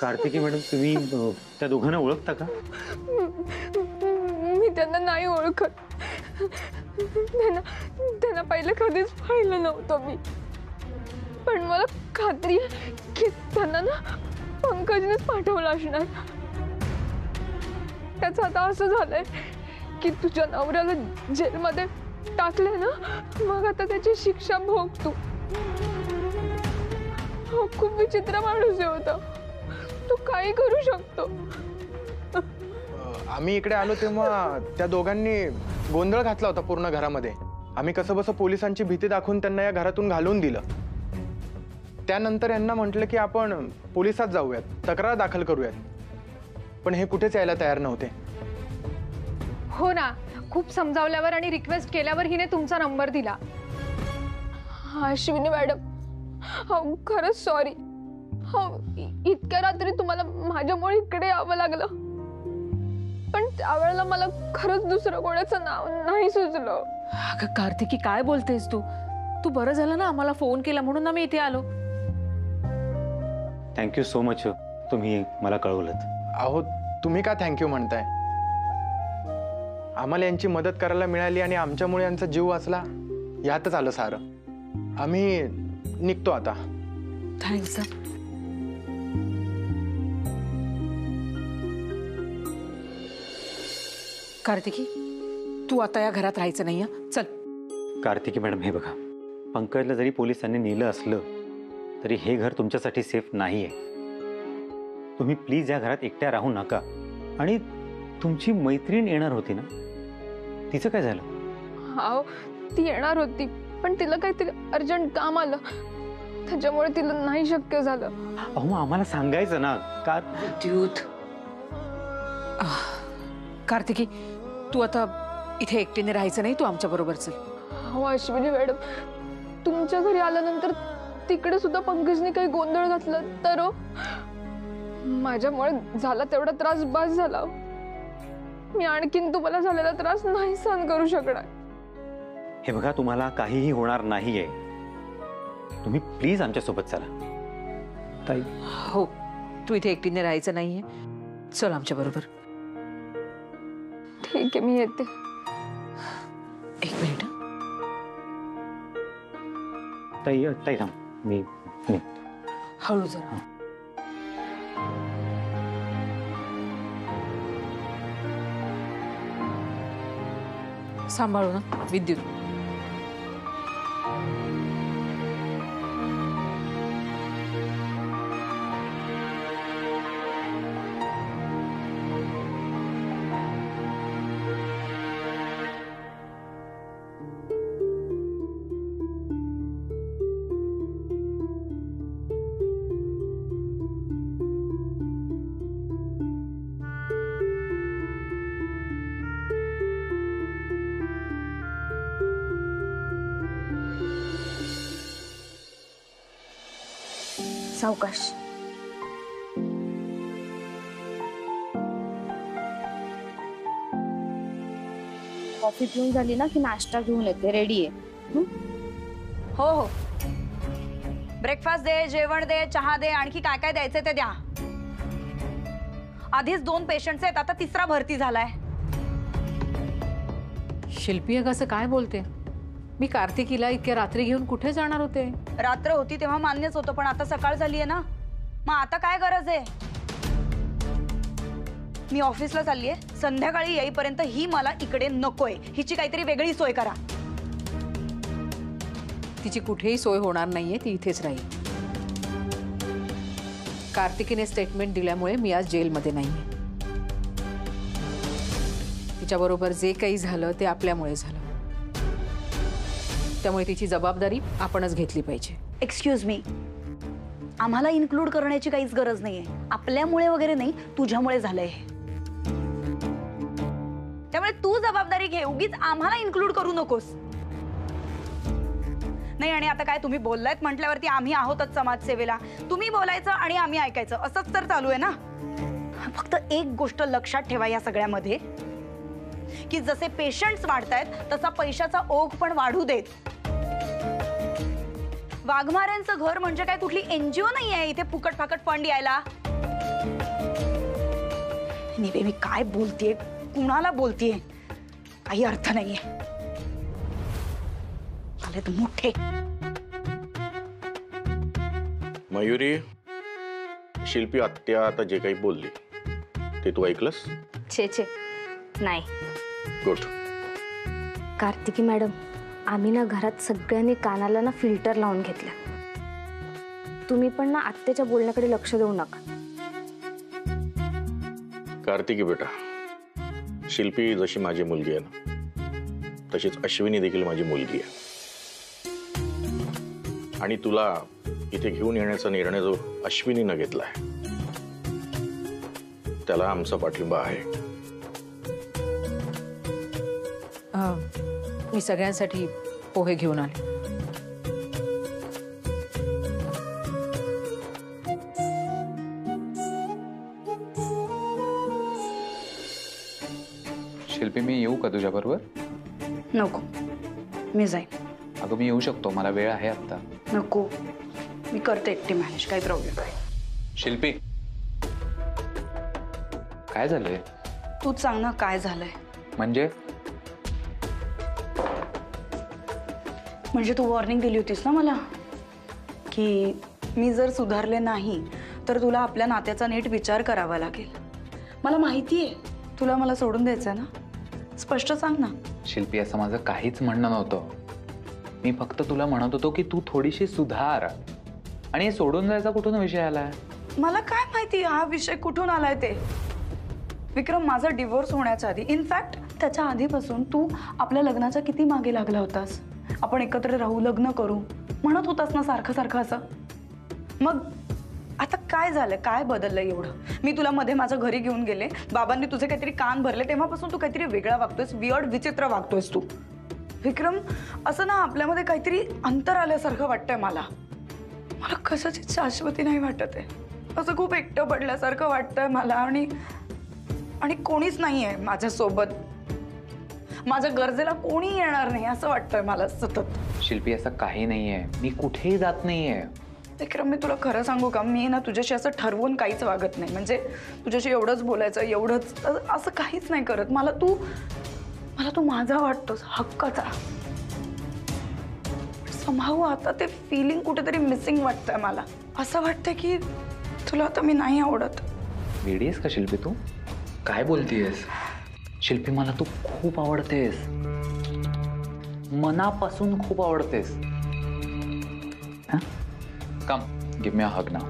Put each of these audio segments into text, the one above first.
Kartiki madam, तुम्ही त्या दोघांना ओळखता का? मी त्यांना नाही ओळखत. त्यांना पहिले कधीच पाहिलं नव्हतं मी. पण मला खात्री आहे की त्यांना ना पंकजनेच पाठवलं असणार. त्याचं आता असं झालंय की तुझ्या नवऱ्याला जेलमध्ये टाकले ना, मग आता त्याची शिक्षा भोग तू. खूप विचित्र माणूस होता. तू काही करू शकतो. आम्ही इकडे आलो तेव्हा त्या दोघांनी गोंधळ घातला होता पूर्ण घरामध्ये. आम्ही कसं बसं पोलिसांची भीती दाखवून त्यांना या घरातून घालवून दिलं. त्यानंतर यांना म्हटलं की आपण पोलिसात जाऊयात, तक्रार दाखल करूयात. पण हे कुठेच यायला तयार नव्हते. हो ना, खूप समजावल्यावर आणि रिक्वेस्ट केल्यावर हिने तुमचा नंबर दिला. अश्विनी मॅडम, हो खरंच सॉरी. हो, इतक्या रात्री तुम्हाला माझ्यामुळे इकडे यावं लागलं. पण त्यावेळेला मला खरंच दुसरं कोणाचं नाव नाही सुचलं. अगं कार्तिकी, काय बोलतेस तू? तू बरं झालं ना आम्हाला फोन केला म्हणून आम्ही इथे आलो. थँक्यू सो मच, तुम्ही मला कळवलं. अहो, तुम्ही का थँक्यू म्हणताय? आम्हाला यांची मदत करायला मिळाली आणि आमच्यामुळे यांचा जीव वाचला, यातच आलं सारं. आम्ही निघतो आता. थँक्स. कार्तिकी, तू आता या घरात राहायचं नाही. चल. कार्तिकी मॅडम, हे बघा, पंकजला जरी पोलिसांनी नेलं असलं तरी हे घर तुमच्यासाठी सेफ नाही आहे. तुम्ही प्लीज या घरात एकट्या राहू नका. आणि तुमची मैत्रीण येणार होती ना, तिचं काय झालं? हो, ती येणार होती, पण तिला काहीतरी अर्जंट काम आलं, त्याच्यामुळे तिला नाही शक्य झालं. अहो, आम्हाला सांगायचं ना. का कार्तिकी, तू आता इथे एकटीने राहायचं नाही, तू आमच्या बरोबर चल. हो अश्विनी मॅडम, तुमच्या घरी आल्यानंतर तिकडे सुद्धा पंकजने काही गोंधळ घातला तर माझ्यामुळे झाला तेवढा त्रास बस झाला. मी आणखीन तुम्हाला झालेला त्रास नाही सहन करू शकणार. हे बघा, तुम्हाला काहीही होणार नाहीये. तुम्ही प्लीज आमच्या सोबत चला. ताई. हो, तू इथे एकटीने राहायचं नाहीये, चल आमच्या बरोबर. ठीक आहे, मी येते. एक मिनिट. ताई ताई थांब, मी हळू जरा. सांभाळू ना विद्युत. सावकाश. कॉफी पिऊन झाली ना की नाश्ता घेऊन येते, रेडी आहे. हो हो, ब्रेकफास्ट दे, जेवण दे, चहा दे, आणखी काय काय द्यायचं ते द्या. आधीच 2 पेशंट्स आहेत, आता 3रा भरती झालाय. शिल्पी, अगं असं काय बोलते? मी कार्तिकीला इतक्या रात्री घेऊन कुठे जाणार होते? रात्र होती तेव्हा मान्यच होतं, पण आता सकाळ झाली आहे ना, मग आता काय गरज आहे? मी ऑफिसला चाललीये, संध्याकाळी येईपर्यंत ही मला इकडे नकोय. हिची काहीतरी वेगळी सोय करा. तिची कुठेही सोय होणार नाहीये, ती इथेच राहील. कार्तिकीने स्टेटमेंट दिल्यामुळे मी आज जेलमध्ये नाहीये. तिच्याबरोबर जे काही झालं ते आपल्यामुळे झालं, त्यामुळे तिची जबाबदारी आपणच घेतली पाहिजे. एक्सक्यूज मी, आम्हाला इन्क्लूड करण्याची काहीच गरज नाहीये. आपल्यामुळे वगैरे नाही, तुझ्यामुळे झालंय हे. त्यामुळे तू जबाबदारी घे, उगीच आम्हाला इन्क्लूड करू नकोस. नाही, आणि आता काय तुम्ही बोललायत म्हटल्यावरती आम्ही आहोतच समाजसेवेला. तुम्ही बोलायचं आणि आम्ही ऐकायचं, असंच तर चालू आहे ना. फक्त एक गोष्ट लक्षात ठेवा या सगळ्यामध्ये, की जसे पेशंट्स वाढतायत तसा पैशाचा ओघ पण वाढू देत. वाघमाऱ्यांचं घर म्हणजे काय कुठली NGO नाही आहे इथे फुकट फाकट फंड यायला. निवे मी काय बोलतेय, कुणाला बोलतेय, काही अर्थ नाहीये. आलेत मोठे. मयुरी, शिल्पी आत्या आता जे काही बोलली ते तू ऐकलंस? छे छे नाही. गुड. कार्तिकी मॅडम, आम्ही ना घरात सगळ्यांनी कानाला ना फिल्टर लावून घेतलं. तुम्ही पण ना आत्याच्या बोलण्याकडे लक्ष देऊ नका. कार्तिकी बेटा, शिल्पी जशी माझी मुलगी आहे ना, तशीच अश्विनी देखील माझी मुलगी आहे. आणि तुला इथे घेऊन येण्याचा निर्णय जो अश्विनीनं घेतलाय त्याला आमचा पाठिंबा आहे. मी सगळ्यांसाठी पोहे घेऊन आले. शिल्पी, मी येऊ का तुझ्या बरोबर? नको, मी जाईन. अगं मी येऊ शकतो, मला वेळ आहे आता. नको, मी करते एकटी मॅनेज, काही प्रॉब्लेम नाही. शिल्पी, काय झालंय? तूच सांग ना काय झालंय. म्हणजे तू वॉर्निंग दिली होतीस ना मला की मी जर सुधारले नाही तर तुला आपल्या नात्याचा नीट विचार करावा लागेल. मला माहिती आहे तुला मला सोडून द्यायचं आहे ना, स्पष्ट सांग ना. शिल्पी, असं माझं काहीच म्हणणं नव्हतं. मी फक्त तुला म्हणत होतो की तू थोडीशी सुधार. आणि हे सोडून जायचा कुठून विषय आलाय? मला काय माहिती हा विषय कुठून आलाय ते. विक्रम, माझा डिवोर्स होण्याच्या आधी, इनफॅक्ट त्याच्या आधीपासून तू आपल्या लग्नाच्या किती मागे लागला होतास. आपण एकत्र राहू, लग्न करू म्हणत होतास ना सारखं सारखं असं. मग आता काय झालं, काय बदललं एवढं? मी तुला मध्ये माझ्या घरी घेऊन गेले, बाबांनी तुझे काहीतरी कान भरले, तेव्हापासून तू काहीतरी वेगळा वागतोयस, वियर्ड विचित्र वागतोयस तू. विक्रम, असं ना आपल्यामध्ये काहीतरी अंतर आल्यासारखं वाटतंय मला. मला कशाची शाश्वती नाही वाटत आहे. असं खूप एकटं पडल्यासारखं वाटतंय मला. आणि कोणीच नाही आहे माझ्यासोबत. माझ्या गरजेला कोणी येणार नाही असं वाटतंय मला सतत. शिल्पी, असं काही नाहीये, मी कुठेही जात नाहीये. विक्रम, मी तुला खरं सांगू का, मी ना तुझ्याशी असं ठरवून काहीच वागत नाही. म्हणजे तुझ्याशी एवढंच बोलायचं, एवढंच, असं काहीच नाही करत. मला तू माझा वाटतोस, हक्काचा. संभावू आता ते फिलिंग कुठेतरी मिसिंग वाटतंय मला. असं वाटतंय की तुला आता मी नाही आवडत. वेडी आहेस का शिल्पी तू? काय बोलतीयस? शिल्पी, मला तू खूप आवडतेस, मनापासून खूप आवडतेस. कम, गिव्ह मी अ हग नाउ.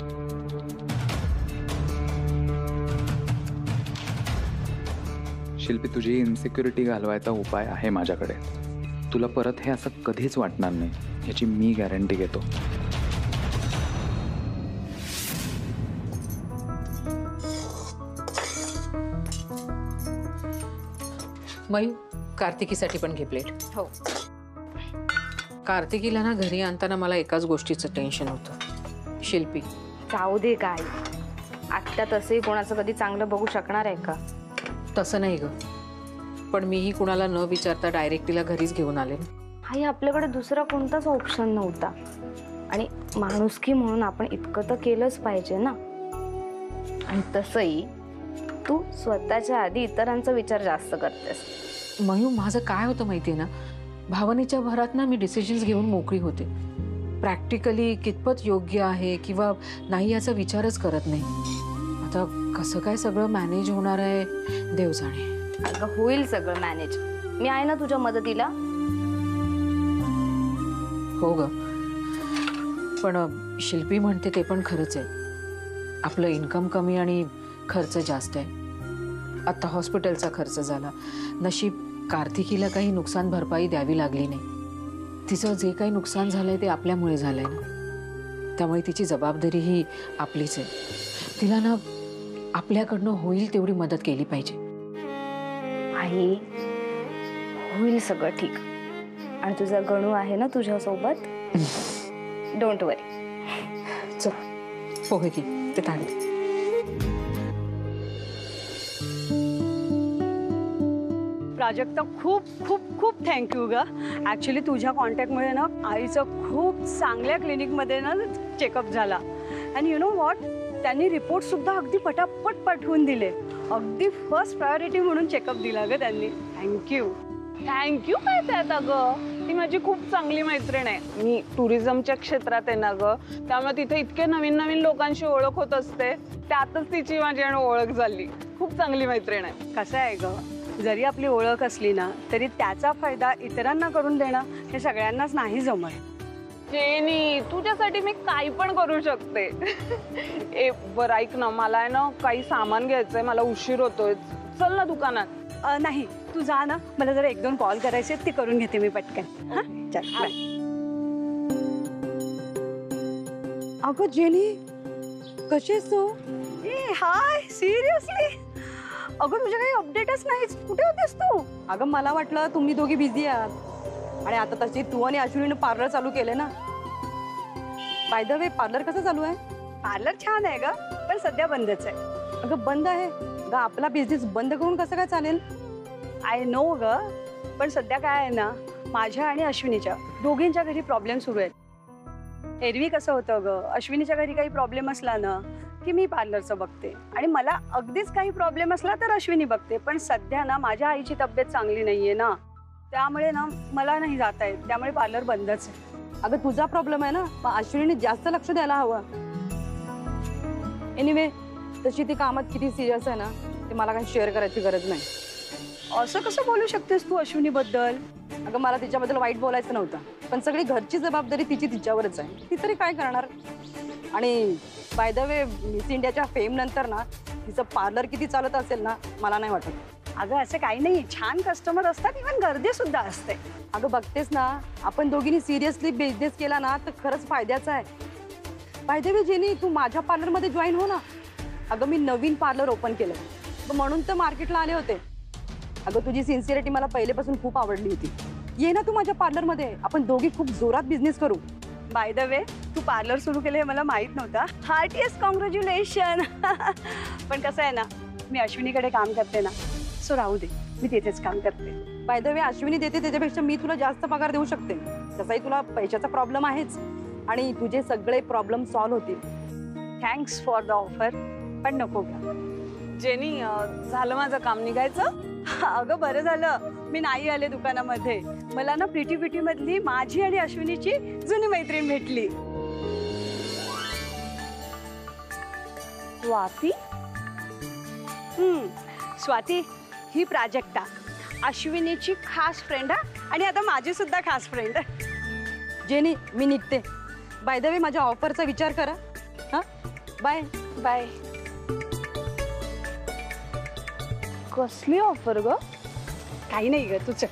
शिल्पी, तुझी इन्सिक्युरिटी घालवायचा उपाय आहे माझ्याकडे. तुला परत हे असं कधीच वाटणार नाही याची मी गॅरंटी घेतो. मयू, कार्तिकीसाठी पण घे प्लेट. हो. कार्तिकीला ना घरी आणताना मला एकाच गोष्टीचं टेन्शन होतं. शिल्पी. जाऊ दे काय, आत्या तसंही कोणाचं कधी चांगलं बघू शकणार आहे का? तसं नाही ग, पण मीही कुणाला न विचारता डायरेक्ट तिला घरीच घेऊन आले. आई, आपल्याकडे दुसरा कोणताच ऑप्शन नव्हता. आणि माणुसकी म्हणून आपण इतकं तर केलंच पाहिजे ना. आणि तसंही तू स्वतःच्या आधी इतरांचा विचार जास्त करतेस. मयू, माझं काय होतं माहितीये ना, भावनेच्या भरात ना मी डिसिजन्स घेऊन मोकळी होते. प्रॅक्टिकली कितपत योग्य आहे किंवा नाही याचा विचारच करत नाही. आता कसं काय सगळं मॅनेज होणार आहे देव जाणे. अगं, होईल सगळं मॅनेज. मी आहे ना तुझ्या मदतीला. हो ग, पण शिल्पी म्हणते ते पण खरंच आहे. आपलं इन्कम कमी आणि खर्च जास्त आहे. आता हॉस्पिटलचा खर्च झाला. नशीब कार्तिकीला काही नुकसान भरपाई द्यावी लागली नाही. तिचं जे काही नुकसान झालंय ते आपल्यामुळे झालंय ना, त्यामुळे तिची जबाबदारी ही आपलीच आहे. तिला ना आपल्याकडनं होईल तेवढी मदत केली पाहिजे. आई, होईल सगळं ठीक. आणि तुझा गणू आहे ना तुझ्यासोबत. डोंट वरी. चल, पोहे की ते तांदूळ. प्राजक्ता, खूप खूप खूप थँक्यू ग. ॲक्च्युली तुझ्या कॉन्टॅक्टमुळे ना आईचं खूप चांगल्या क्लिनिकमध्ये ना चेकअप झाला. अँड यू नो व्हॉट, त्यांनी रिपोर्टसुद्धा अगदी पटापट पाठवून दिले. अगदी फर्स्ट प्रायोरिटी म्हणून चेकअप दिला ग त्यांनी. थँक्यू. थँक्यू काय त्यात अगं, ती माझी खूप चांगली मैत्रीण आहे. मी टुरिझमच्या क्षेत्रात आहे ना ग, त्यामुळे तिथे इतके नवीन नवीन लोकांशी ओळख होत असते. त्यातच तिची माझी आणि ओळख झाली. खूप चांगली मैत्रीण आहे. कसं आहे ग, जरी आपली ओळख असली ना तरी त्याचा फायदा इतरांना करून देणं हे सगळ्यांनाच नाही जमत. जेनी, तुझ्यासाठी मी काही पण करू शकते. ए बरं ऐक ना, मला आहे ना काही सामान घ्यायचंय, मला उशीर होतोय. चल ना दुकानात. नाही तू जा ना, मला जरा 1-2 कॉल करायचे ते करून घेते मी पटकन. हा चल बाय. अगं जेनी, कशी आहेस तू? ए हाय, सिरियसली? अगं तुझ्या काही अपडेटच नाहीच. कुठे होतीस तू? अगं मला वाटलं तुम्ही दोघी बिझी आहात आणि आता तशी तू आणि अश्विनीने पार्लर चालू केले ना. बाय द वे पार्लर कसं चालू आहे? पार्लर छान आहे ग, पण सध्या बंदच आहे. अगं बंद आहे ग, आपला बिझनेस बंद करून कसं काय चालेल? आय नो ग, पण सध्या काय आहे ना, माझ्या आणि अश्विनीच्या दोघींच्या घरी प्रॉब्लेम सुरू आहेत. एरवी कसं होतं ग, अश्विनीच्या घरी काही प्रॉब्लेम असला ना की मी पार्लरचं बघते आणि मला अगदीच काही प्रॉब्लेम असला तर अश्विनी बघते. पण सध्या ना माझ्या आईची तब्येत चांगली नाहीये ना, त्यामुळे ना मला नाही जाता येत, त्यामुळे पार्लर बंदच आहे. अगं तुझा प्रॉब्लेम आहे ना, मग अश्विनीने जास्त लक्ष द्यायला हवं. एनिवे तशी ती कामात किती सिरियस आहे ना ते मला काही शेअर करायची गरज नाही. असं कसं बोलू शकतेस तू अश्विनी बद्दल? अगं मला तिच्याबद्दल वाईट बोलायचं नव्हतं, पण सगळी घरची जबाबदारी तिच्यावरच आहे. ती तरी काय करणार? आणि बाय द वे मिस इंडियाच्या फेम नंतर ना तिचं पार्लर किती चालत असेल ना मला नाही वाटत. अगं असं काही नाही, छान कस्टमर असतात, इव्हन गर्दी सुद्धा असते. अगं बघतेस ना, आपण दोघींनी सिरियसली बिझनेस केला ना तर खरंच फायद्याचा आहे. बाय द वे जेनी, तू माझ्या पार्लरमध्ये जॉईन हो ना. अगं मी नवीन पार्लर ओपन केलं म्हणून तर मार्केटला आले होते. अगं तुझी सिन्सिअरिटी मला पहिलेपासून खूप आवडली होती. ये ना तू माझ्या पार्लरमध्ये, आपण दोघी खूप जोरात बिझनेस करू. बाय द वे तू पार्लर सुरू केलं हे मला माहित नव्हतं. Heartiest congratulation. पण कसं आहे ना, मी अश्विनीकडे काम करते ना, सो राहू दे, मी तिथेच काम करते. बाय द वे अश्विनी देते त्याच्यापेक्षा मी तुला जास्त पगार देऊ शकते. तसाही तुला पैशाचा प्रॉब्लेम आहेच आणि तुझे सगळे प्रॉब्लेम सॉल्व्ह होतील. थँक्स फॉर द ऑफर, पण नको का. जेनी, झालं माझं काम निघायचं? अगं बरं झालं मी नाही आले दुकानामध्ये. मला ना प्रिटी मधली माझी आणि अश्विनीची जुनी मैत्रीण भेटली. स्वाती. स्वाती ही प्राजक्ता अश्विनीची खास फ्रेंड आणि आता माझी सुद्धा खास फ्रेंड. जेनी मी निघते. बाय द वे माझ्या ऑफरचा विचार करा. हा बाय. बाय. कसली ऑफर ग? काही नाही ग, तू चल.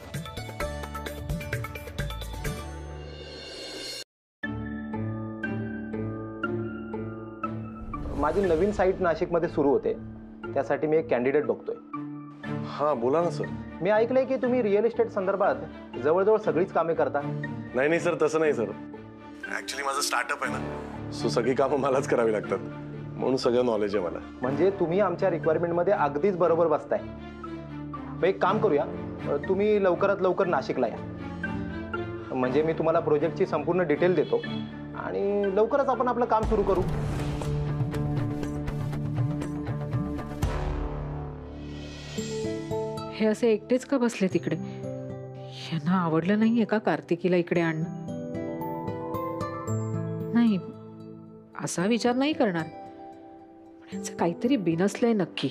माझी नवीन साईट नाशिकमध्ये सुरू होते, त्यासाठी मी एक कॅन्डिडेट बघतोय. हां बोला ना सर. मी ऐकलंय की तुम्ही रिअल इस्टेट संदर्भात जवळजवळ सगळीच कामे करता. नाही सर, तसं नाही सर. ॲक्च्युली माझं स्टार्टअप आहे ना, सो सगळी कामं मलाच करावी लागतात, म्हणून सगळं नॉलेज आहे मला. म्हणजे तुम्ही आमच्या रिक्वायरमेंटमध्ये अगदीच बरोबर बसताय. मग एक काम करूया, तुम्ही लवकरात लवकर नाशिकला या. म्हणजे मी तुम्हाला प्रोजेक्टची संपूर्ण डिटेल देतो आणि लवकरच आपण आपलं काम सुरू करू. हे असे एकटेच का बसले तिकडे? यांना आवडलं नाहीये का कार्तिकीला इकडे आणणं? नाही, असा विचार नाही करणार, पण यांचं काहीतरी बिनसलंय नक्की.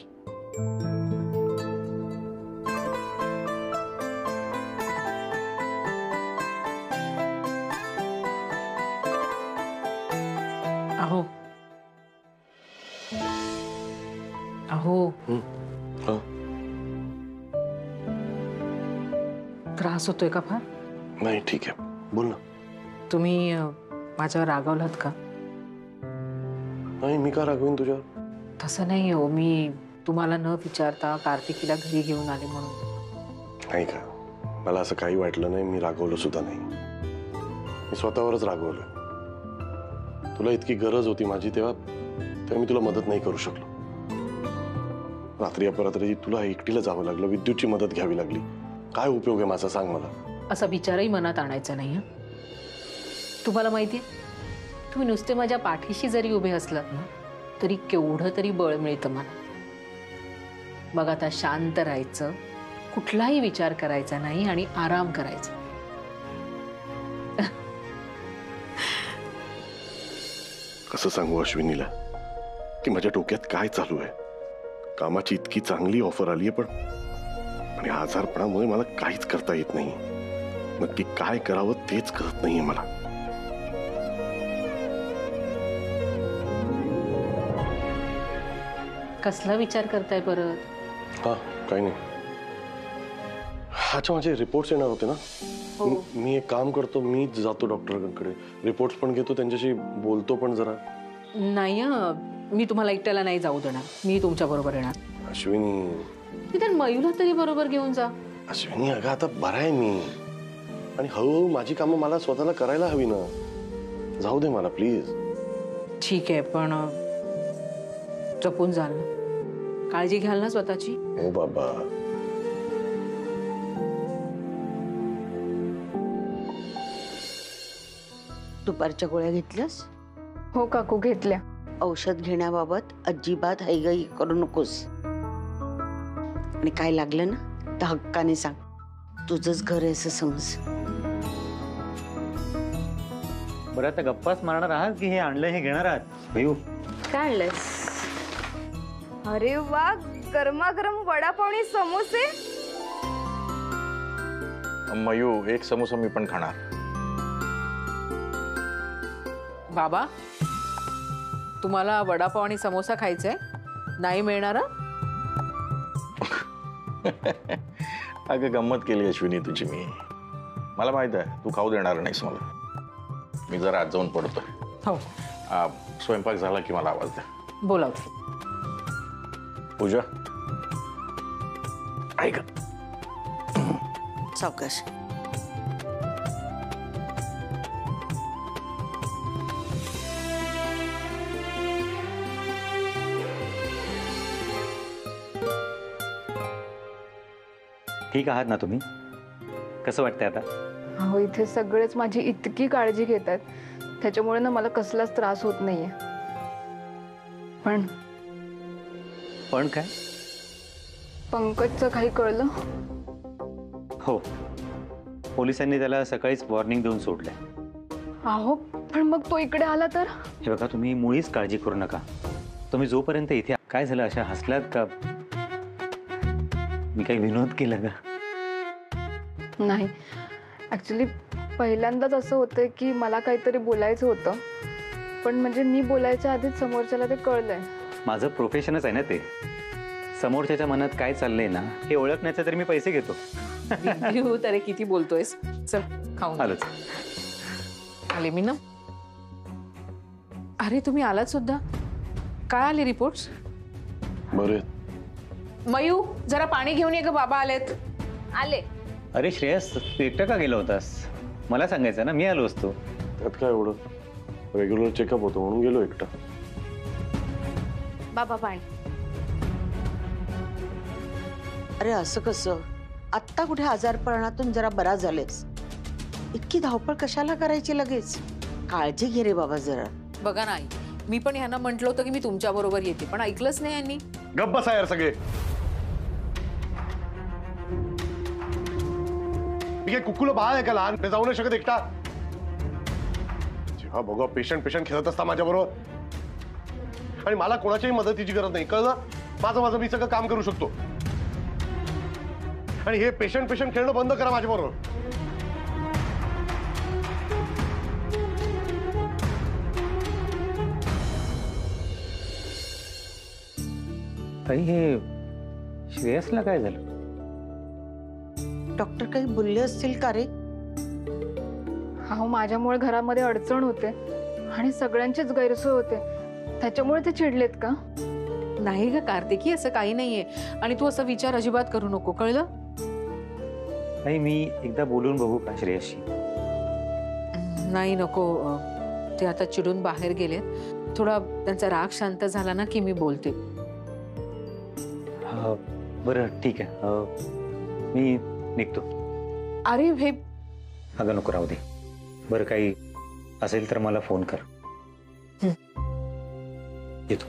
अहो अहो त्रास होतोय का फार? नाही ठीक आहे, बोल ना. तुम्ही माझ्यावर रागावलात का? नाही, मी का रागवीन तुझ्यावर? तसं नाही हो, मी तुम्हाला न विचारता कार्तिकीला घरी घेऊन आले म्हणून. नाही का, मला असं काही वाटलं नाही, मी रागवलं सुद्धा नाही. मी स्वतःवरच रागवलं. तुला इतकी गरज होती माझी तेव्हा मी तुला मदत नाही करू शकलो. रात्री अपरात्री तुला एकटीला जावं लागलं, विद्युतची मदत घ्यावी लागली. काय उपयोग आहे माझा, सांग मला. असा विचारही मनात आणायचा नाही. तुम्हाला माहितीये, तुम्ही नुसते माझ्या पाठीशी जरी उभे असलात ना तरी केवढं तरी बळ मिळतं मला. मग आता शांत राहायचं, कुठलाही विचार करायचा नाही आणि आराम करायचा. कसं सांगू अश्विनीला की माझ्या डोक्यात काय चालू आहे. कामाची इतकी चांगली ऑफर आली आहे, पण या आजारपणामुळे मला काहीच करता येत नाही. नक्की काय करावं तेच कळत नाहीये मला. कसला विचार करताय परत? हा काही नाही. अच्छा माझे रिपोर्ट्स येणार होते ना. मी एक काम करतो, मी जातो डॉक्टरांकडे, रिपोर्ट्स पण घेतो, त्यांच्याशी बोलतो पण जरा. नाही मी तुम्हाला एकट्याला नाही जाऊ देणार, मी तुमच्या बरोबर येणार. अश्विनी निदान मयूला तरी बरोबर घेऊन जा. अश्विनी अगं आता बरा आहे मी, आणि हळूहळू माझी कामं मला स्वतःला करायला हवी ना. जाऊ दे मला प्लीज. ठीक आहे, पण जपून जाल ना, काळजी घ्याल ना स्वतःची. हो बाबा. दुपारच्या गोळ्या घेतल्यास? हो काकू, घेतल्या. औषध घेण्याबाबत अजिबात हैगई करू नकोस, आणि काय लागलं ना तर हक्काने सांग. तुझंच घर आहे असं समज. बरं आता गप्पाच मारणार आहात की हे आणलं हे घेणार आहात? भयू काय आणलंयस? अरे वा, गरमागरम वडापावणी समोसे. मयू, एक समोसा मी पण खाणार. बाबा, तुम्हाला वडापाव आणि समोसा खायचाय? नाही मिळणार? अगं गंमत केली अश्विनी तुझी मी. मला माहित आहे तू खाऊ देणार नाहीस मला. मी जरा आज जाऊन पडतोय. हो. स्वयंपाक झाला की मला आवाज द्या. बोलावते. पूजा ऐक. सावकाश. ठीक आहात ना तुम्ही? कसं वाटतंय आता? अहो, इथे सगळेच माझी इतकी काळजी घेतात, त्याच्यामुळे ना मला कसलाच त्रास होत नाहीये. पण काय? पंकजचं काही कळलं? हो, पोलिसांनी त्याला सकाळीच वॉर्निंग देऊन सोडलंय. अहो पण मग तो इकडे आला तर? हे बघा, तुम्ही मुळीच काळजी करू नका. तुम्ही जोपर्यंत इथे. काय झालं, अशा हसलात का? मी काही विनोद केला का? नाही, ऍक्च्युली पहिल्यांदाच असं होतं की मला काहीतरी बोलायचं होतं, पण म्हणजे मी बोलायच्या आधीच समोरच्याला ते कळलंय. माझं प्रोफेशनच आहे ना ते. समोरच्याच्या मनात काय चाललंय ना हे ओळखण्याचे तरी मी पैसे घेतो. तरी किती बोलतोयस? चल खाऊन आलोच. आले मी ना. अरे तुम्ही आलात सुद्धा. काय आले रिपोर्ट्स? बरे. मयू, जरा पाणी घेऊन ये ग, बाबा आलेत. आले. अरे श्रेयस, तू एकटा का गेला होतास? मला सांगायचं ना, मी आलो असतो. त्यात काय एवढं, रेग्युलर चेकअप होतो म्हणून गेलो एकटा. बाबा पाणी. अरे असं कसं? आत्ता कुठे आजारपणातून जरा बरा झालेस, इतकी धावपळ कशाला करायची लगेच? काळजी घे रे बाबा जरा. बघा नाही, मी पण ह्यांना म्हटलं होतं की मी तुमच्या बरोबर येते, पण ऐकलंच नाही यांनी. गप्प बसा यार सगळे. मी काय कुकुलं बाळ आहे का लहान? ते जाऊ नाही शकत एकटा? जेव्हा बघा पेशंट खेळत असता माझ्या बरोबर, आणि मला कोणाच्याही मदतीची गरज नाही, कळलं? माझं मी सगळं काम करू शकतो. आणि हे पेशंट खेळणं बंद करा माझ्या बरोबर. ताई, हे श्रेयसला काय झालं? डॉक्टर काही बोलले असतील का रे? अहो, माझ्यामुळे घरामध्ये अडचण होते आणि सगळ्यांचीच गैरसोय होते, त्याच्यामुळे ते चिडलेत का? नाही ग कार्तिकी, असं काही नाहीये. आणि तू असा विचार अजिबात करू नको, कळलं? नाही, मी एकदा बोलून बघू का श्रेयसशी? नाही नको, ते आता चिडून बाहेर गेलेत. थोडा त्यांचा राग शांत झाला ना की मी बोलते. बरं ठीक आहे, मी निघतो. अरे हे अगं नको, राहू दे. बरं काही असेल तर मला फोन कर. येतो.